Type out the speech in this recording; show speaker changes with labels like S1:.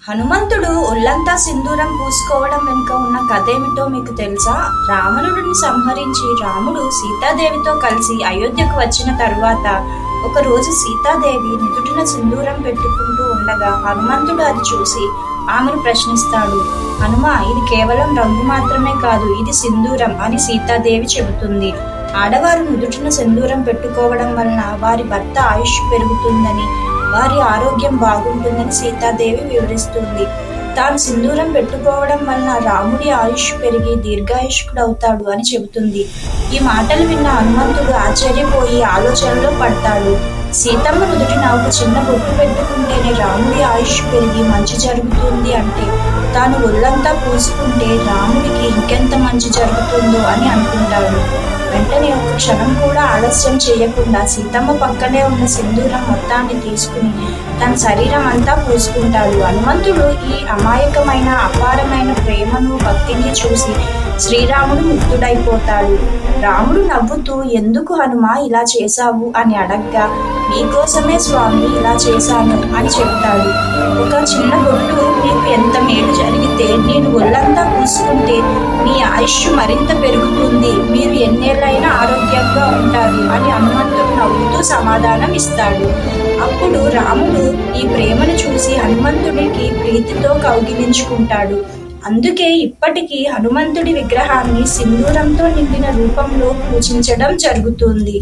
S1: హనుమంతుడు ఒళ్ళంతా సింధూరం పూసుకోవడం వెనుక ఉన్న కథేమిటో మీకు తెలుసా? రావణుడిని సంహరించి రాముడు సీతాదేవితో కలిసి అయోధ్యకు వచ్చిన తరువాత ఒకరోజు సీతాదేవి నుదుటిన సింధూరం పెట్టుకుంటూ ఉండగా హనుమంతుడు అది చూసి ఆమెను ప్రశ్నిస్తాడు. హనుమ, ఇది కేవలం రంగు మాత్రమే కాదు, ఇది సింధూరం అని సీతాదేవి చెబుతుంది. ఆడవారు నుదుటిన సింధూరం పెట్టుకోవడం వలన వారి భర్త ఆయుష్ పెరుగుతుందని, వారి ఆరోగ్యం బాగుంటుందని సీతాదేవి వివరిస్తుంది. తాను సింధూరం పెట్టుకోవడం వలన రాముడి ఆయుష్ పెరిగి దీర్ఘాయుష్కుడవుతాడు అని చెబుతుంది. ఈ మాటలు విన్న హనుమంతుడు ఆశ్చర్యపోయి ఆలోచనలో పడతాడు. సీతమ్మ నుదుటిన ఒక చిన్న బొట్టు పెట్టుకుంటేనే రాముడి ఆయుష్ పెరిగి మంచి జరుగుతుంది అంటే, తాను ఒళ్ళంతా పూసుకుంటే రాముడికి ఇంకెంత మంచి జరుగుతుందో అని అనుకుంటాడు. వెంటనే ఒక క్షణం కూడా ఆలస్యం చేయకుండా సీతమ్మ పక్కనే ఉన్న సింధూరం మొత్తాన్ని తీసుకుని తన శరీరం అంతా పూసుకుంటాడు. హనుమంతుడు ఈ అమాయకమైన అపారమైన ప్రేమను భక్తిని చూసి శ్రీరాముడు ముగ్ధుడైపోతాడు. రాముడు నవ్వుతూ, ఎందుకు హనుమ ఇలా చేశావు అని అడగ్గా, నీకోసమే స్వామి ఇలా చేశాను అని చెప్తాడు. ఒక చిన్న బొట్టు నీకు ఎంత మేలు జరిగితే నేను ఒళ్ళంతా పూసుకుంటే మీ ఆయుష్ మరింత పెరుగుతుంది, మీరు ఎన్నేళ్ళైనా ఆరోగ్యంగా ఉంటారు అని హనుమంతుడు నవ్వుతూ సమాధానం ఇస్తాడు. అప్పుడు రాముడు ఈ ప్రేమను చూసి హనుమంతుడికి ప్రీతితో కౌగిలించుకుంటాడు. అందుకే ఇప్పటికీ హనుమంతుడి విగ్రహాన్ని సింధూరంతో నిండిన రూపంలో పూజించడం జరుగుతుంది.